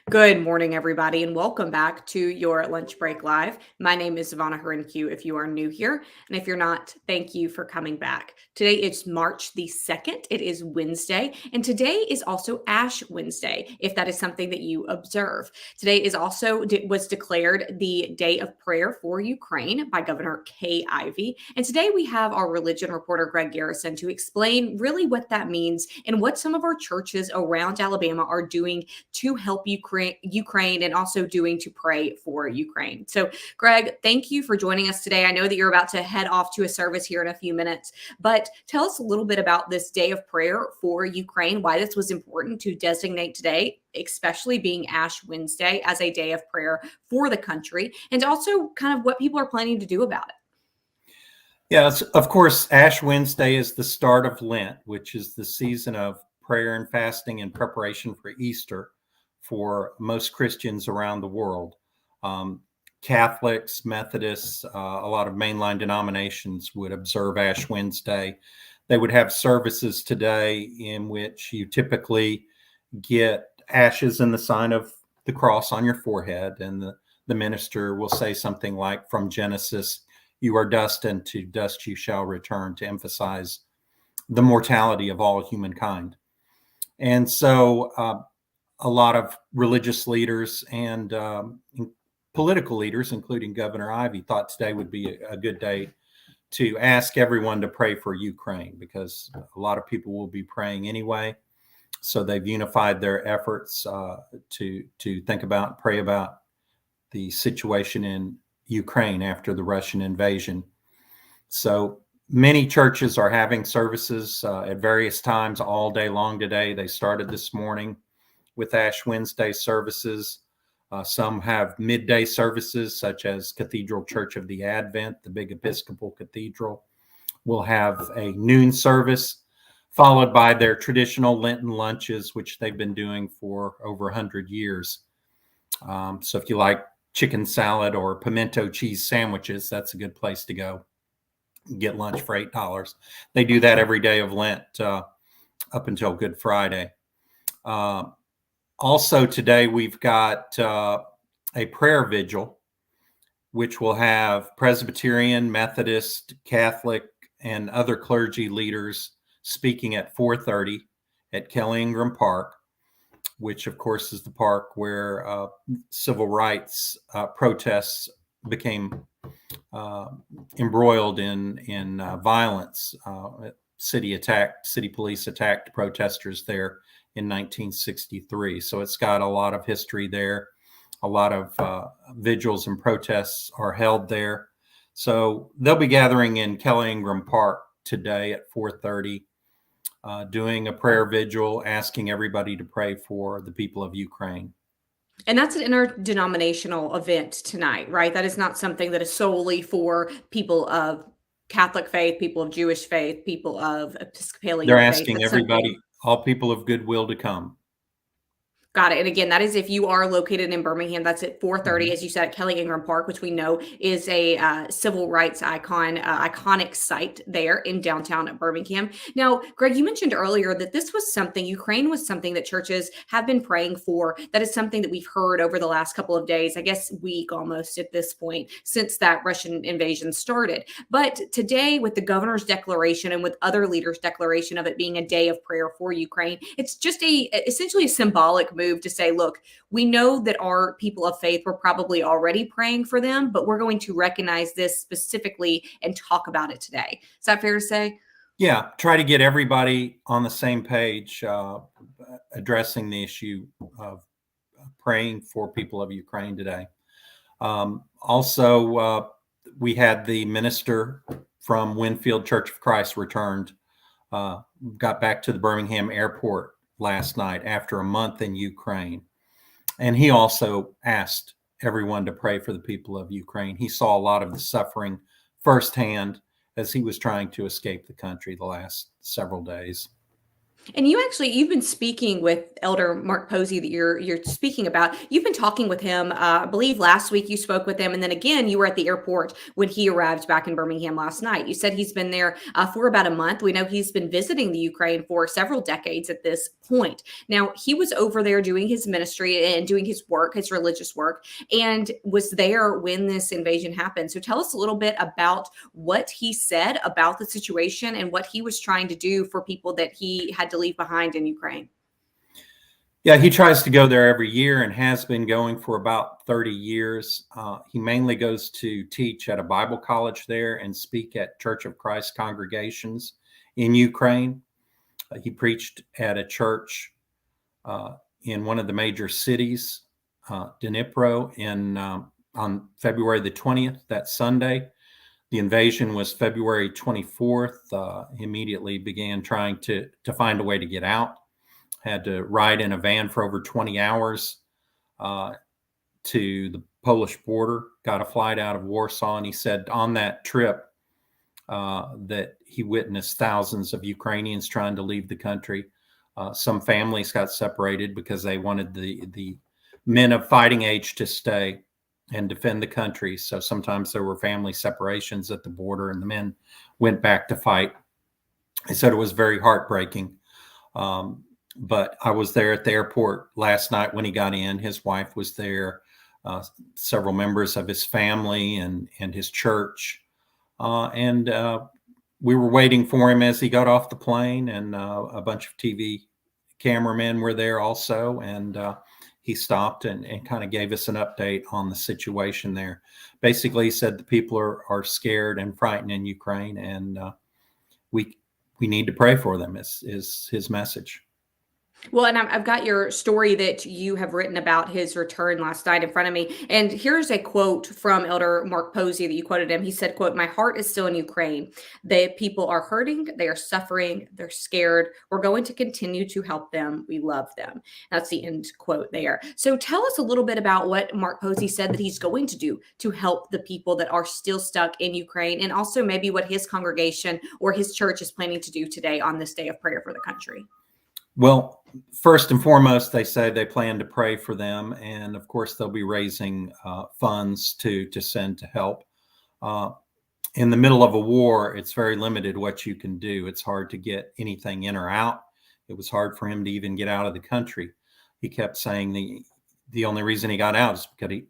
Good morning, everybody, and welcome back to your Lunch Break Live. My name is Ivana Herenque if you are new here, and if you're not, thank you for coming back. Today is March the 2nd. It is Wednesday, and today is also Ash Wednesday, if that is something that you observe. Today is also was declared the Day of Prayer for Ukraine by Governor Ivey, and today we have our religion reporter Greg Garrison to explain really what that means and what some of our churches around Alabama are doing to help Ukraine and also doing to pray for Ukraine. So, Greg, thank you for joining us today. I know that you're about to head off to a service here in a few minutes, but tell us a little bit about this day of prayer for Ukraine, why this was important to designate today, especially being Ash Wednesday, as a day of prayer for the country, and also kind of what people are planning to do about it. Yes, of course, Ash Wednesday is the start of Lent, which is the season of prayer and fasting in preparation for Easter for most Christians around the world. Catholics, Methodists, a lot of mainline denominations would observe Ash Wednesday. They would have services today in which you typically get ashes in the sign of the cross on your forehead, and the minister will say something like, from Genesis, "You are dust, and to dust you shall return," to emphasize the mortality of all humankind. And so a lot of religious leaders and political leaders, including Governor Ivey, thought today would be a good day to ask everyone to pray for Ukraine, because a lot of people will be praying anyway. So they've unified their efforts to think about, pray about the situation in Ukraine after the Russian invasion. So many churches are having services at various times all day long today. They started this morning with Ash Wednesday services. Some have midday services, such as Cathedral Church of the Advent, the big Episcopal Cathedral, will have a noon service, followed by their traditional Lenten lunches, which they've been doing for over 100 years. So if you like chicken salad or pimento cheese sandwiches, that's a good place to go. Get lunch for $8. They do that every day of Lent up until Good Friday. Also today, we've got a prayer vigil, which will have Presbyterian, Methodist, Catholic, and other clergy leaders speaking at 4:30 at Kelly Ingram Park, which of course is the park where civil rights protests became embroiled in violence. City police attacked protesters there in 1963. So it's got a lot of history there. A lot of vigils and protests are held there. So they'll be gathering in Kelly Ingram Park today at 4:30, doing a prayer vigil, asking everybody to pray for the people of Ukraine. And that's an interdenominational event tonight, right? That is not something that is solely for people of Catholic faith, people of Jewish faith, people of Episcopalian They're faith. asking everybody, all people of goodwill, to come. Got it. And again, that is if you are located in Birmingham. That's at 4:30, as you said, at Kelly Ingram Park, which we know is a civil rights iconic site there in downtown Birmingham. Now, Greg, you mentioned earlier that this was something, Ukraine was something that churches have been praying for. That is something that we've heard over the last couple of days, I guess week almost at this point, since that Russian invasion started. But today, with the governor's declaration and with other leaders' declaration of it being a day of prayer for Ukraine, it's just essentially a symbolic move to say, look, we know that our people of faith were probably already praying for them, but we're going to recognize this specifically and talk about it today. Is that fair to say? Yeah, try to get everybody on the same page, addressing the issue of praying for people of Ukraine today. Also, we had the minister from Winfield Church of Christ returned, got back to the Birmingham airport last night after a month in Ukraine. And he also asked everyone to pray for the people of Ukraine. He saw a lot of the suffering firsthand as he was trying to escape the country the last several days. And you've been speaking with Elder Mark Posey that you're speaking about. You've been talking with him. I believe last week you spoke with him, and then again you were at the airport when he arrived back in Birmingham last night. You said he's been there for about a month. We know he's been visiting the Ukraine for several decades at this point. Now he was over there doing his ministry and doing his work, his religious work, and was there when this invasion happened. So tell us a little bit about what he said about the situation and what he was trying to do for people that he had to leave behind in Ukraine. Yeah, he tries to go there every year and has been going for about 30 years. He mainly goes to teach at a Bible college there and speak at Church of Christ congregations in Ukraine. He preached at a church in one of the major cities, Dnipro, on February the 20th, that Sunday. The invasion was February 24th. Immediately began trying to find a way to get out. Had to ride in a van for over 20 hours to the Polish border, got a flight out of Warsaw. And he said on that trip that he witnessed thousands of Ukrainians trying to leave the country. Some families got separated because they wanted the men of fighting age to stay and defend the country. So sometimes there were family separations at the border and the men went back to fight. He said it was very heartbreaking. But I was there at the airport last night when he got in. His wife was there, several members of his family and his church. And we were waiting for him as he got off the plane, and a bunch of TV cameramen were there also. And he stopped and kind of gave us an update on the situation there. Basically, he said the people are scared and frightened in Ukraine, and we need to pray for them is his message. Well, and I've got your story that you have written about his return last night in front of me. And here's a quote from Elder Mark Posey that you quoted him. He said, quote, "My heart is still in Ukraine. The people are hurting. They are suffering. They're scared. We're going to continue to help them. We love them." That's the end quote there. So tell us a little bit about what Mark Posey said that he's going to do to help the people that are still stuck in Ukraine, and also maybe what his congregation or his church is planning to do today on this day of prayer for the country. Well, first and foremost, they say they plan to pray for them. And of course, they'll be raising funds to send to help. In the middle of a war, it's very limited what you can do. It's hard to get anything in or out. It was hard for him to even get out of the country. He kept saying the only reason he got out is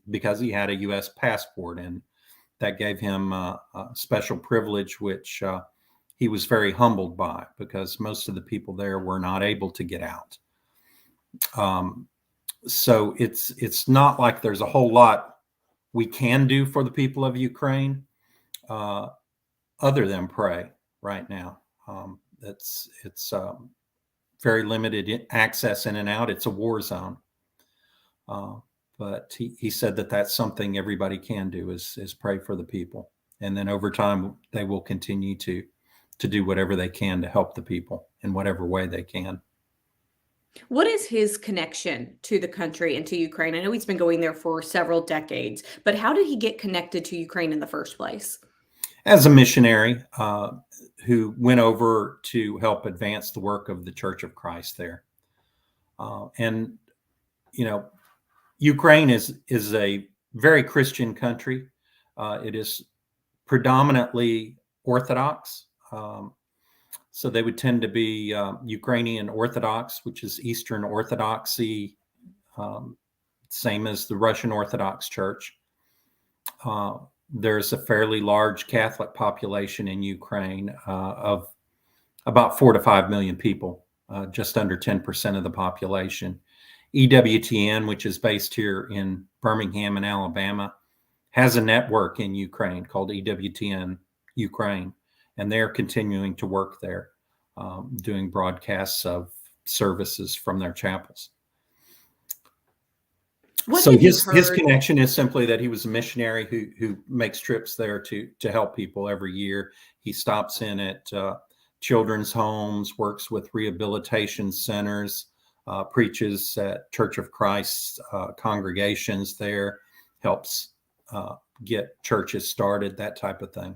because he had a U.S. passport. And that gave him a special privilege, which he was very humbled by, because most of the people there were not able to get out. So it's not like there's a whole lot we can do for the people of Ukraine other than pray right now. It's very limited access in and out. It's a war zone. But he said that that's something everybody can do is pray for the people. And then over time, they will continue to do whatever they can to help the people in whatever way they can. What is his connection to the country and to Ukraine? I know he's been going there for several decades, but how did he get connected to Ukraine in the first place? As a missionary who went over to help advance the work of the Church of Christ there. And, you know, Ukraine is a very Christian country. It is predominantly Orthodox. So they would tend to be Ukrainian Orthodox, which is Eastern Orthodoxy, same as the Russian Orthodox Church. There's a fairly large Catholic population in Ukraine of about 4 to 5 million people, just under 10% of the population. EWTN, which is based here in Birmingham in Alabama, has a network in Ukraine called EWTN Ukraine, and they're continuing to work there, doing broadcasts of services from their chapels. So his connection is simply that he was a missionary who makes trips there to help people every year. He stops in at children's homes, works with rehabilitation centers, preaches at Church of Christ congregations there, helps get churches started, that type of thing.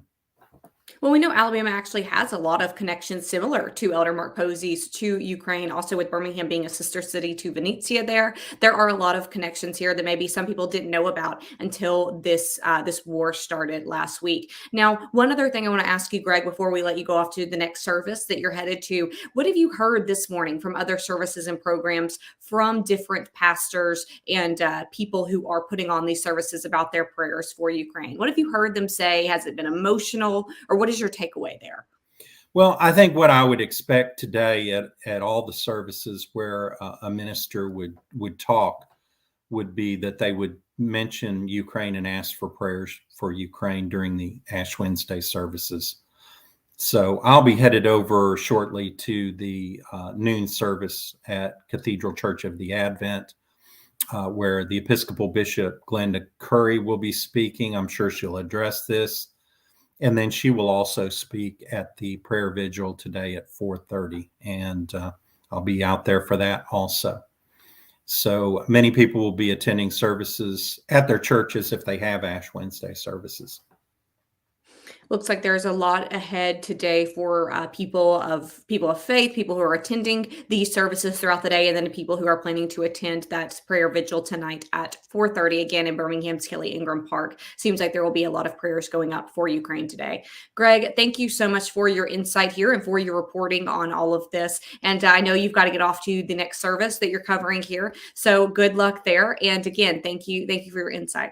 Well, we know Alabama actually has a lot of connections similar to Elder Mark Posey's to Ukraine, also with Birmingham being a sister city to Venezia there. There are a lot of connections here that maybe some people didn't know about until this war started last week. Now, one other thing I want to ask you, Greg, before we let you go off to the next service that you're headed to, what have you heard this morning from other services and programs from different pastors and people who are putting on these services about their prayers for Ukraine? What have you heard them say? Has it been emotional? Or what is your takeaway there? Well, I think what I would expect today at all the services where a minister would talk would be that they would mention Ukraine and ask for prayers for Ukraine during the Ash Wednesday services. So I'll be headed over shortly to the noon service at Cathedral Church of the Advent, where the Episcopal Bishop Glenda Curry will be speaking. I'm sure she'll address this. And then she will also speak at the prayer vigil today at 4:30. And I'll be out there for that also. So many people will be attending services at their churches if they have Ash Wednesday services. Looks like there's a lot ahead today for people of faith, people who are attending these services throughout the day, and then people who are planning to attend that prayer vigil tonight at 4:30 again in Birmingham's Kelly Ingram Park. Seems like there will be a lot of prayers going up for Ukraine today. Greg, thank you so much for your insight here and for your reporting on all of this. And I know you've got to get off to the next service that you're covering here, so good luck there. And again, thank you for your insight.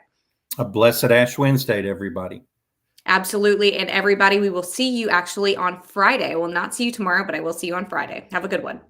A blessed Ash Wednesday to everybody. Absolutely. And everybody, we will see you actually on Friday. I will not see you tomorrow, but I will see you on Friday. Have a good one.